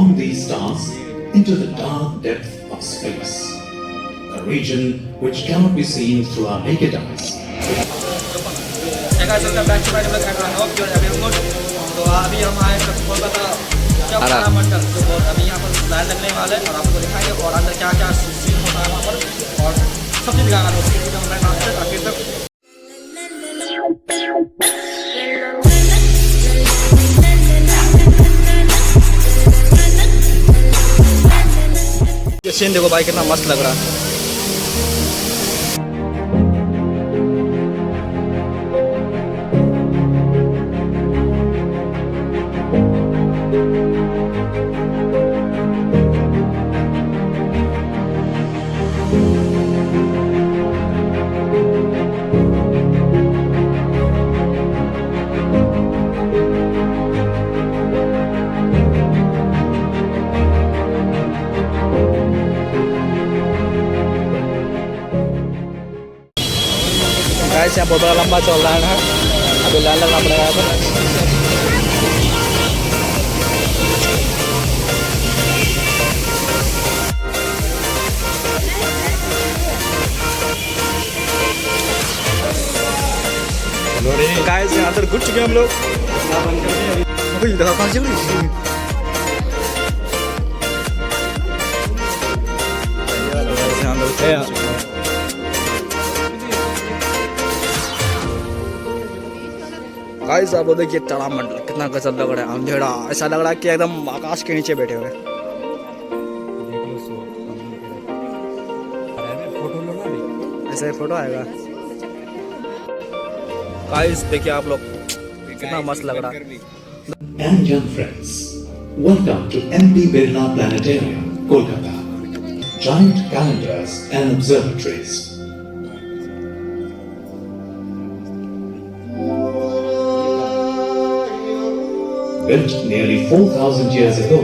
beyond these stars into the dark depth of space, a region which cannot be seen through our naked eyes. Hey guys, welcome back to my vlog and I hope you're having good. तो अभी हम आए हैं कोलकाता तारा मंडल, तो अभी यहाँ पर line लगने वाले हैं और आपको दिखाएंगे और अंदर क्या क्या सीन होता है वहाँ पर और सब चीज़ दिखाएंगे दोस्तों। वीडियो में लाइन आते हैं आखिर तक। ये सीन देखो भाई कितना मस्त लग रहा है। गाइस यहाँ बहुत बड़ा लंबा चल रहा है, अभी लाइन लगना पड़ेगा यहाँ पर। गाइस यहाँ अंदर घुस चुके हैं हम लोग। देखा कौन सी गाइस आप देखिए तारा मंडल कितना गजब लग रहा है। अंधेरा ऐसा लग रहा है कि एकदम आकाश के नीचे बैठे हुए। ऐसे फोटो आएगा। गाइस देखिए आप लोग कितना मस्त लग रहा है। And young friends, welcome to MP Birla Planetarium Kolkata. Giant calendars and observatories. Built nearly 4,000 years ago,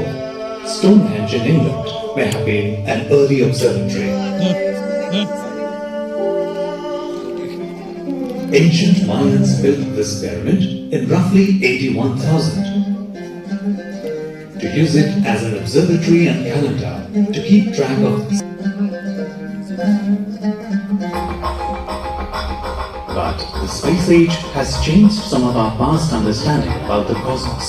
Stonehenge in England may have been an early observatory. Ancient Mayans built this pyramid in roughly 81,000 to use it as an observatory and calendar to keep track of. But the space age has changed some of our past understanding about the cosmos.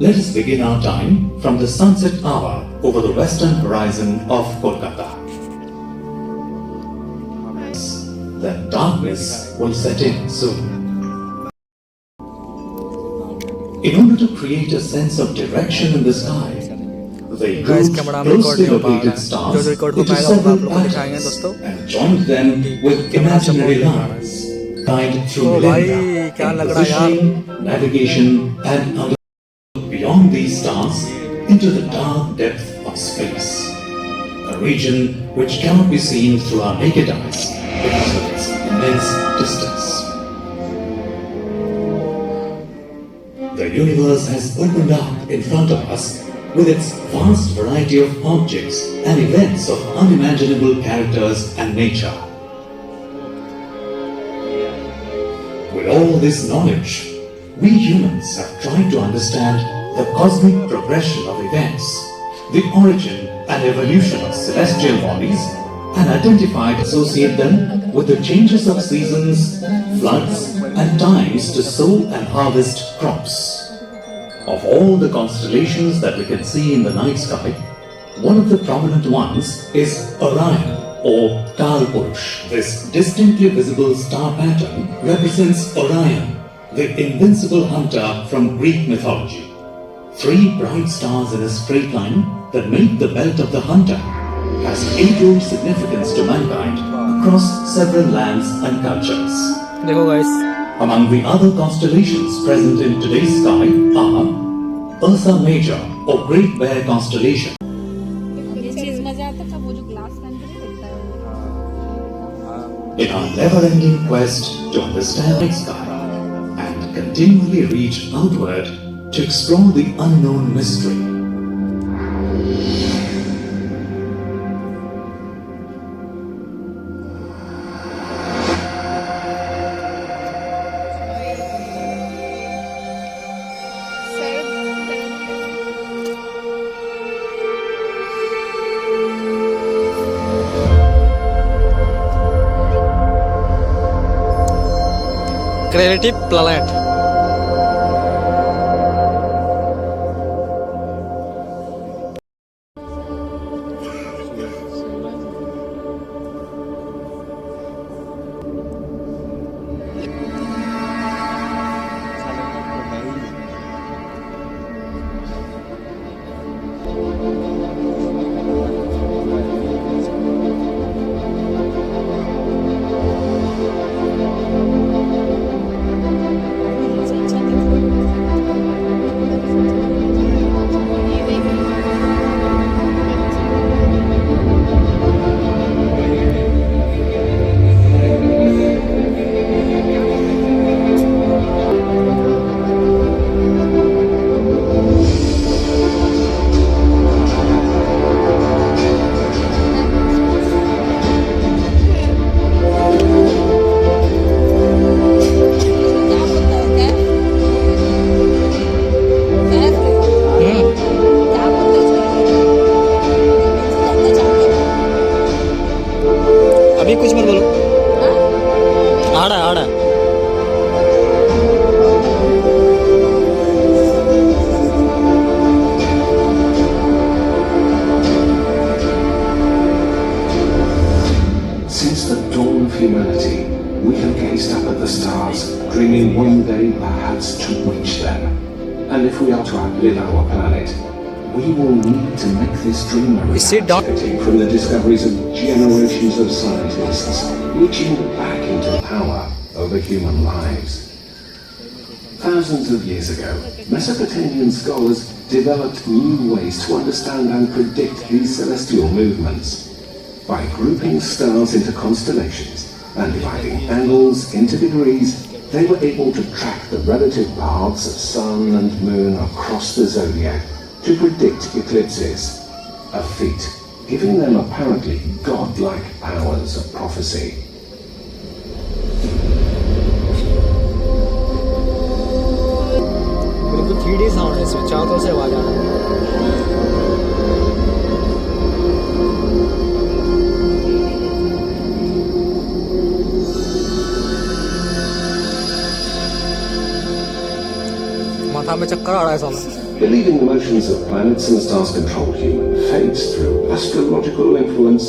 Let us begin our time from the sunset hour over the western horizon of Kolkata. Then darkness will set in soon. In order to create a sense of direction in the sky, they grouped closely located stars into several patterns and joined them with imaginary lines, guided through millennia in positioning, navigation, and beyond these stars into the dark depth of space, a region which cannot be seen through our naked eyes because of its immense distance. The universe has opened up in front of us with its vast variety of objects and events of unimaginable characters and nature. With all this knowledge, we humans have tried to understand the cosmic progression of events, the origin and evolution of celestial bodies, and associate them with the changes of seasons, floods, and times to sow and harvest crops. Of all the constellations that we can see in the night sky, one of the prominent ones is Orion or Kaifu. This distinctly visible star pattern represents Orion, the invincible hunter from Greek mythology. Three bright stars in a straight line that make the belt of the hunter has age-old significance to mankind across several lands and cultures. देखो guys, among the other constellations present in today's sky are Ursa Major or Great Bear constellation. In our never-ending quest to understand the sky and continually reach outward to explore the unknown mystery. relative planet. अभी कुछ मत बोलो. आड़ा आड़ा. Since the dawn of humanity, we have gazed up at the stars, dreaming one day perhaps to reach them. And if we are to outlive our planet, we will need to make this dream a Sit down. reality from the discoveries of generations of scientists, reaching back into power over human lives. Thousands of years ago, Mesopotamian scholars developed new ways to understand and predict these celestial movements. By grouping stars into constellations and dividing angles into degrees, they were able to track the relative paths of sun and moon across the zodiac to predict eclipses, a feat giving them apparently godlike powers of prophecy. बिल्कुल 3D sound है इसमें, चारों तरफ से आवाज आ रहा है. माथा में चक्कर आ रहा है साला. Believing the motions of planets and stars control human fates through astrological influence,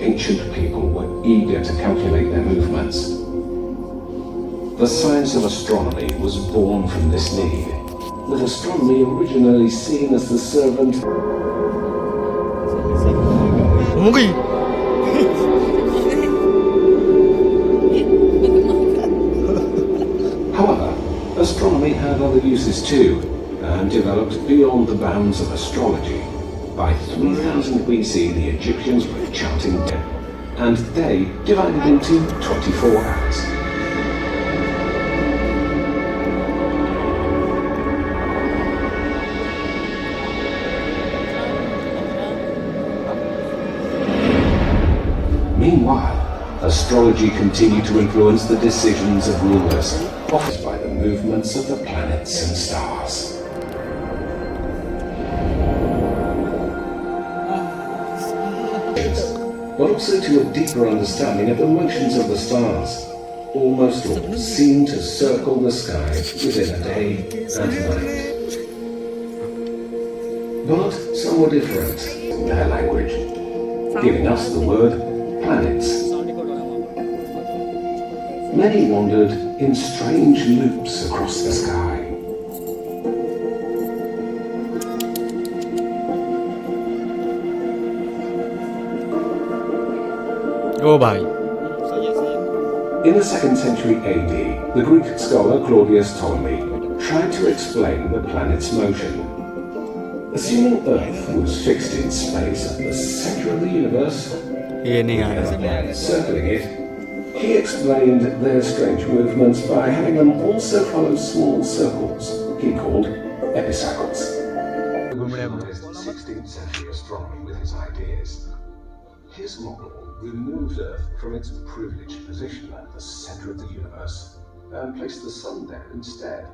ancient people were eager to calculate their movements. The science of astronomy was born from this need, with astronomy originally seen as the servant हो गई. However, astronomy had other uses too, and developed beyond the bounds of astrology. By 3000 BC, the Egyptians were charting day, and day divided into 24 hours. Meanwhile, astrology continued to influence the decisions of rulers, offered by the movements of the planets and stars. But also to a deeper understanding of the motions of the stars. Almost all seem to circle the sky within a day and night. But some were different in their language, giving us the word planets. Many wandered in strange loops across the sky. ओ भाई. In the 2nd century AD, the Greek scholar Claudius Ptolemy tried to explain the planet's motion. Assuming Earth was fixed in space at the center of the universe, ये नहीं आ and रहा. planets circling it, he explained their strange movements by having them also follow small circles he called epicycles. He revolutionized 16th century astronomy with his ideas. His model removed Earth from its privileged position at the center of the universe and placed the sun there instead.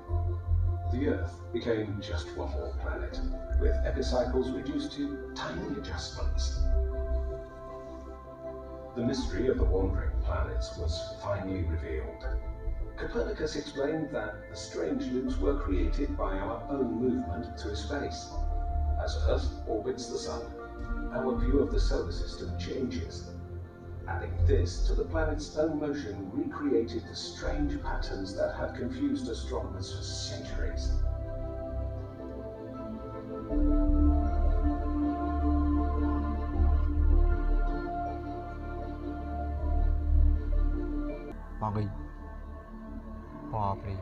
The Earth became just one more planet, with epicycles reduced to tiny adjustments. The mystery of the wandering planets was finally revealed. Copernicus explained that the strange loops were created by our own movement through space. As Earth orbits the Sun, our view of the solar system changes. Adding this to the planet's own motion recreated the strange patterns that had confused astronomers for centuries. Magi. बाप रे,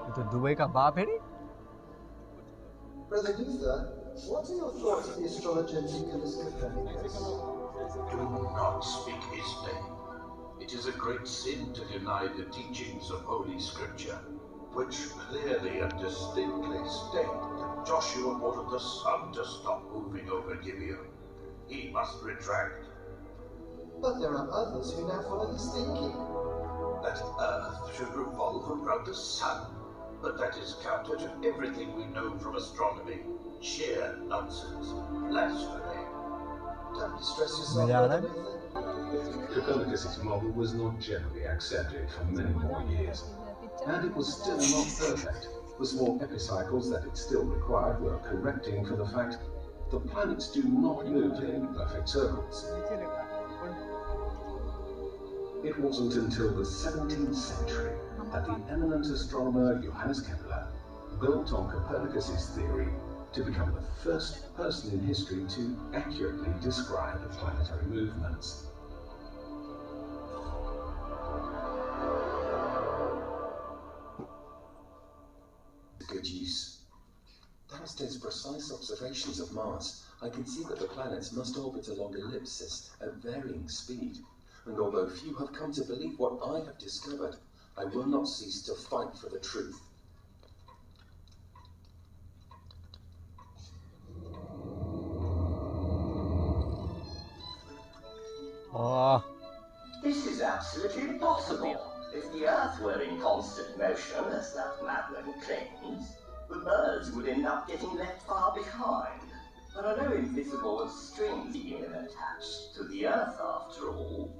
ये तो Dubai का बाप है रे। Brother Luther, what are your thoughts of the astrologer Nicholas Copernicus? Do not speak his name. It is a great sin to deny the teachings of Holy Scripture, which clearly and distinctly state that Joshua ordered the sun to stop moving over Gibeon. He must retract. But there are others who now follow his thinking. That Earth should revolve around the sun, but that is counter to everything we know from astronomy. Sheer nonsense. Blasphemy. Don't distress yourself, Yeah, Brother right? Luther. Copernicus' model was not generally accepted for many more years, and it was still not perfect. The small epicycles that it still required were correcting for the fact the planets do not move in perfect circles. It wasn't until the 17th century that the eminent astronomer Johannes Kepler built on Copernicus' theory to become the first person in history to accurately describe planetary movements. Good use. Thanks to his precise observations of Mars, I can see that the planets must orbit along ellipses at varying speed. And although few have come to believe what I have discovered, I will not cease to fight for the truth. Oh, This is absolutely impossible. If the Earth were in constant motion, as that madman claims, the birds would end up getting left far behind. There are no invisible strings even attached to the Earth, after all.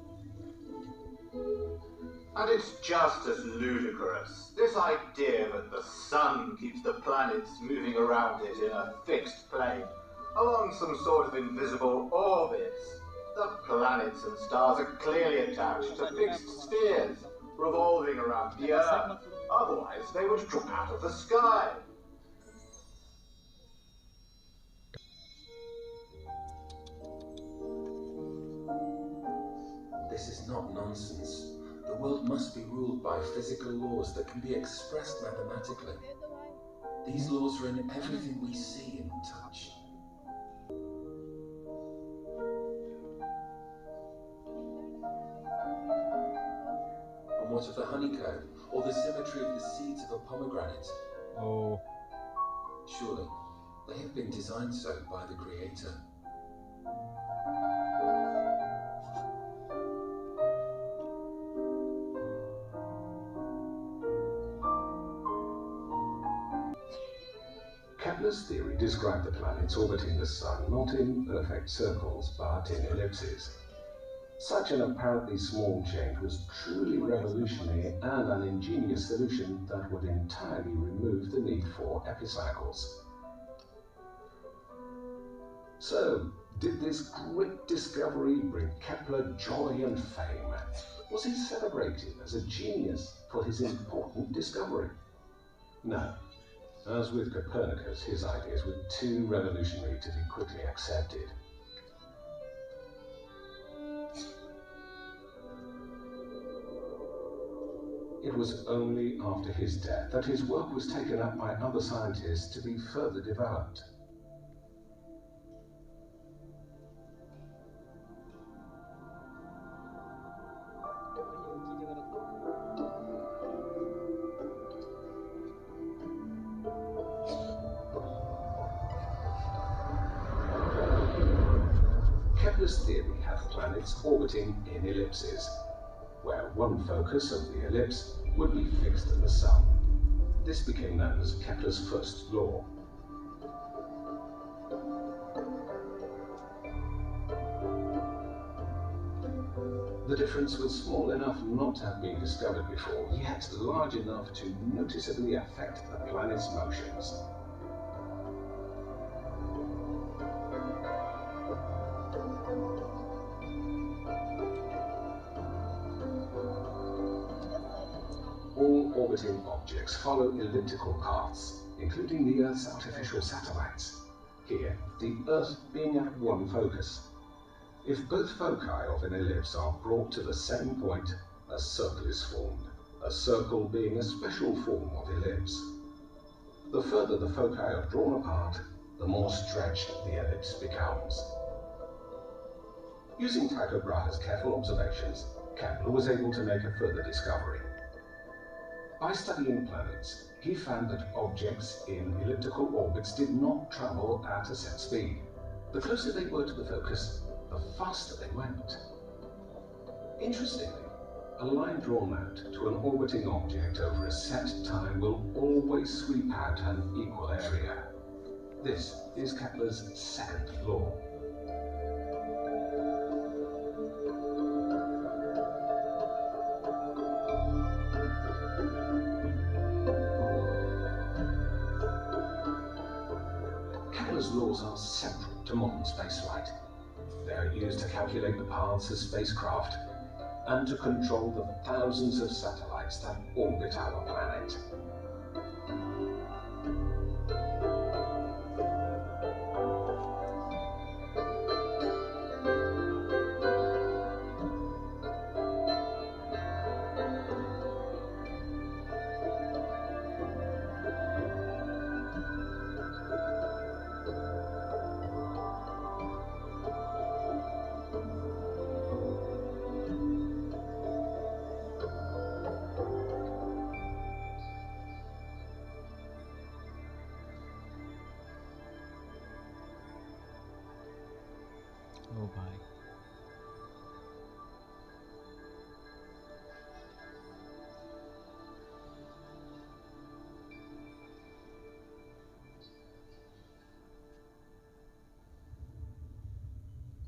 And it's just as ludicrous, this idea that the sun keeps the planets moving around it in a fixed plane, along some sort of invisible orbits. The planets and stars are clearly attached to fixed spheres, revolving around the Earth. Otherwise, they would drop out of the sky. This is not nonsense. The world must be ruled by physical laws that can be expressed mathematically. These laws are in everything we see and touch. And what of the honeycomb, or the symmetry of the seeds of a pomegranate? oh, Surely, they have been designed so by the Creator. Kepler's theory described the planets orbiting the Sun not in perfect circles, but in ellipses. Such an apparently small change was truly revolutionary and an ingenious solution that would entirely remove the need for epicycles. So, did this great discovery bring Kepler joy and fame? Was he celebrated as a genius for his important discovery? No. As with Copernicus, his ideas were too revolutionary to be quickly accepted. It was only after his death that his work was taken up by other scientists to be further developed. Kepler's theory had planets orbiting in ellipses, where one focus of the ellipse would be fixed in the Sun. This became known as Kepler's first law. The difference was small enough not to have been discovered before, yet large enough to noticeably affect the planet's motions. All orbiting objects follow elliptical paths, including the Earth's artificial satellites. Here, the Earth being at one focus. If both foci of an ellipse are brought to the same point, a circle is formed, a circle being a special form of ellipse. The further the foci are drawn apart, the more stretched the ellipse becomes. Using Tycho Brahe's careful observations, Kepler was able to make a further discovery. By studying planets, he found that objects in elliptical orbits did not travel at a set speed. The closer they were to the focus, the faster they went. Interestingly, a line drawn out to an orbiting object over a set time will always sweep out an equal area. This is Kepler's second law. Kepler's laws are central to modern spaceflight. They are used to calculate the paths of spacecraft and to control the thousands of satellites that orbit our planet. ओ भाई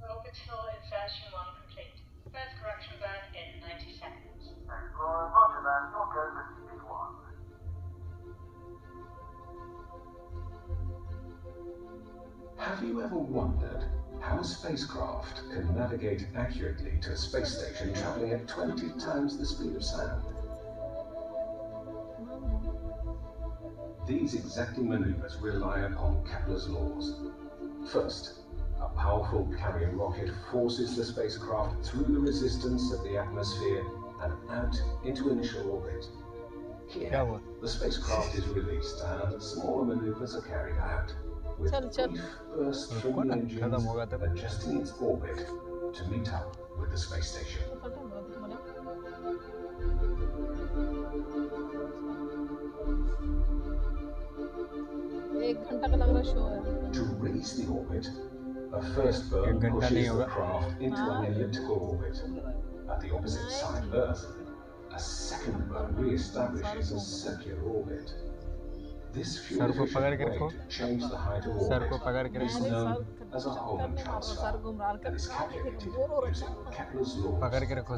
Orbital insertion 1 complete. First correction burn in 90 seconds. Explorer, roger that. You'll go to CP1. Have you ever wondered how a spacecraft can navigate accurately to a space station traveling at 20 times the speed of sound? These exacting maneuvers rely upon Kepler's laws. First, a powerful carrier rocket forces the spacecraft through the resistance of the atmosphere and out into initial orbit. Here, the spacecraft is released and smaller maneuvers are carried out, with brief bursts from the engines adjusting its orbit to meet up with the space station. To raise the orbit, a first burn pushes the craft into an elliptical orbit. At the opposite side of Earth, a second burn re-establishes a circular orbit. This fuel-efficient way to change the height of orbit is known as a Hohmann transfer and is calculated using Kepler's laws. पकड़ के रखो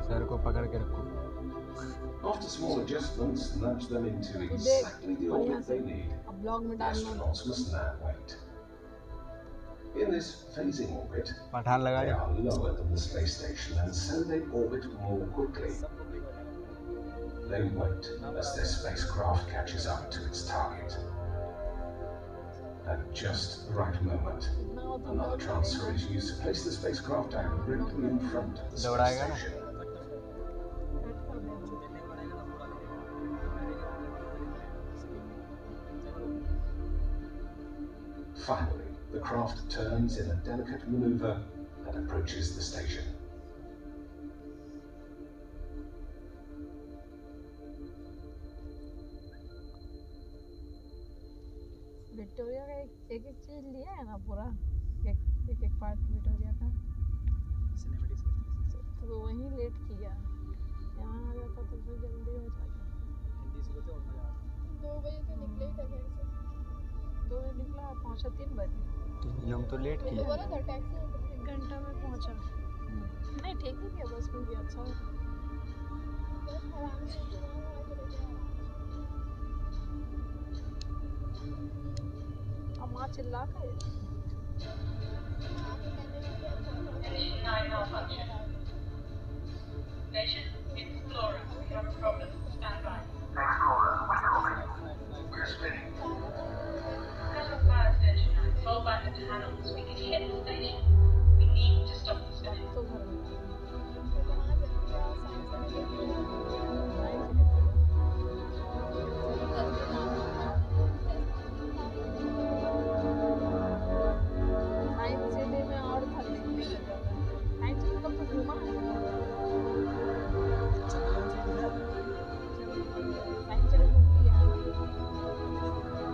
sir को पकड़ के रखो. After small adjustments nudge them into exactly the orbit they need, the astronauts must now wait. In this phasing orbit, they are lower than the space station and so they orbit more quickly. They wait as their spacecraft catches up to its target. At just the right moment, another transfer is used to place the spacecraft directly in front of the space station. Finally, the craft turns in a delicate maneuver and approaches the station. Victoria का एक चीज लिया है ना पूरा एक part Victoria का तो वहीं लेट किया यहाँ आ जाता तो फिर जल्दी हो जाता. 2 बजे तो निकले ही था घर से. 2 बजे निकला पहुँचा 3 बजे. हम तो लेट किया. 1 घंटा में पहुँचा. नहीं ठीक है क्या बस में भी अच्छा है अब माँ चिल्ला के Station 9 malfunction. Station Explorer, we have a problem. Stand by. We're spinning. Cut off fire Station 9. Fall back into Hanels. We can hit the station. We need to stop the spinning. तो घर में science city में और था देखने का जगह science city कब तो घूमा है साइंस सिटी घूम लिया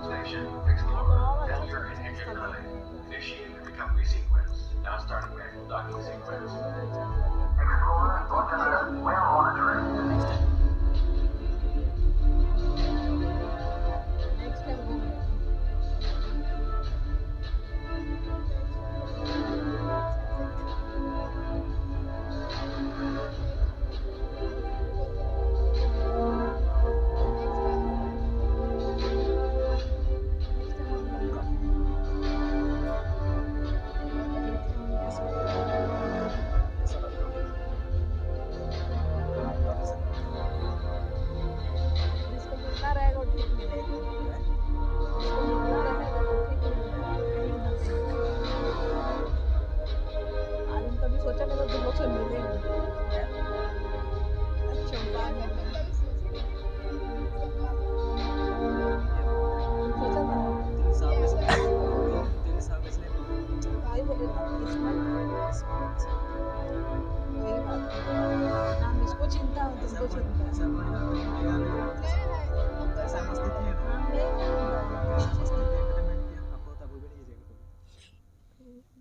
Station Explorer. Failure in engine relay. Initiating the recovery sequence. Now starting manual docking sequence. Explorer, Lieutenant, we're monitoring. Next time घूम लिया जिसको मिलना रहेगा वो ठीक मिलेगा जिसको मिलना रहेगा वो ठीक मिलेगा आज हम कभी सोचा नहीं था तुम लोग से मिलेंगे अच्छा बाद में सोचा था भाई बोले ना किस्मत वही बात है नाम इसको चिंता हो तुमको चिंता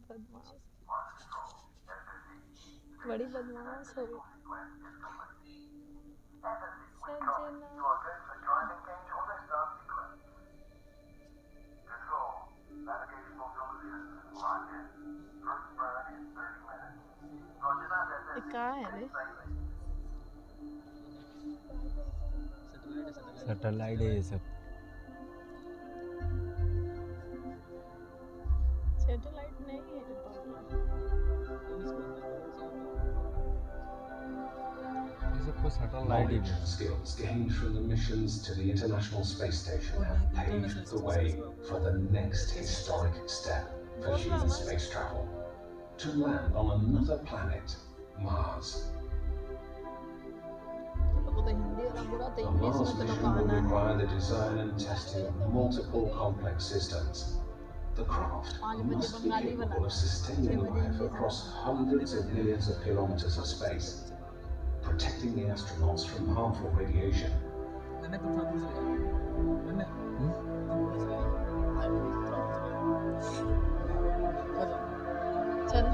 बदमाश बड़ी बदमाश हो गई सजना ये कहाँ है रे सैटेलाइट है ये सब सैटेलाइट नहीं है ये सब को satellite he Knowledge and skills gained from the missions to the International Space Station have paved the way for the next historic step for human space travel. To land on another planet, Mars. तो हिंदी वाला बुरा तो The English Mars में तो mission लोग will आना है require the design and testing of multiple complex systems. The craft must be capable of sustaining life across hundreds of millions of kilometers of space, protecting the astronauts from harmful radiation. चल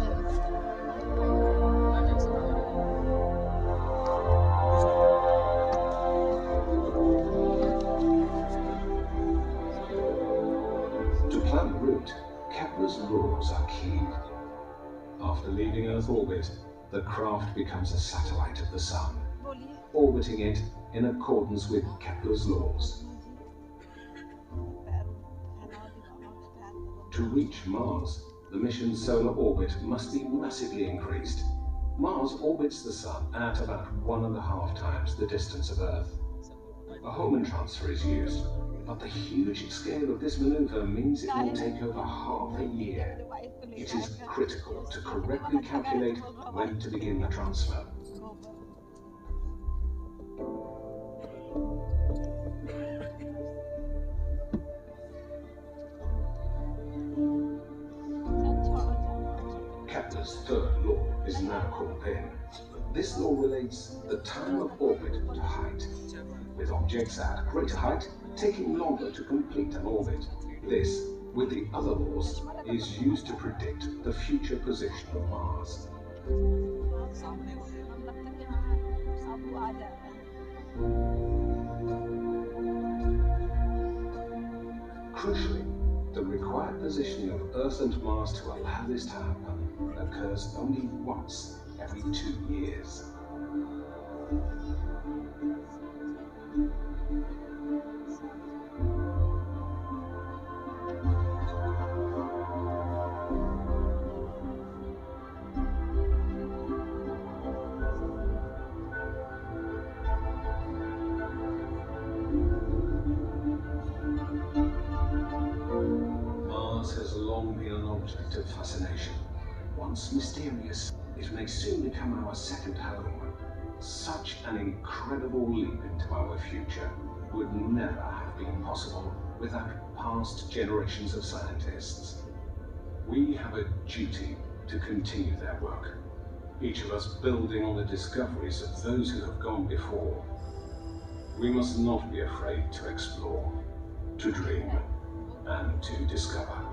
To plan the route, Kepler's laws are key. After leaving Earth orbit, the craft becomes a satellite of the Sun, orbiting it in accordance with Kepler's laws. To reach Mars, the mission's solar orbit must be massively increased. Mars orbits the Sun at about 1.5 times the distance of Earth. A Hohmann transfer is used, but the huge scale of this maneuver means it will take over half a year. It is critical to correctly calculate when to begin the transfer. Kepler's third law is now called in. This law relates the time of orbit to height, with objects at greater height taking longer to complete an orbit. This, with the other laws, is used to predict the future position of Mars. Crucially, the required positioning of Earth and Mars to allow this to happen occurs only once every 2 years. Mars has long been an object of fascination. Once mysterious, it may soon become our second home. Such an incredible leap into our future would never have been possible without past generations of scientists. We have a duty to continue their work, each of us building on the discoveries of those who have gone before. We must not be afraid to explore, to dream, and to discover.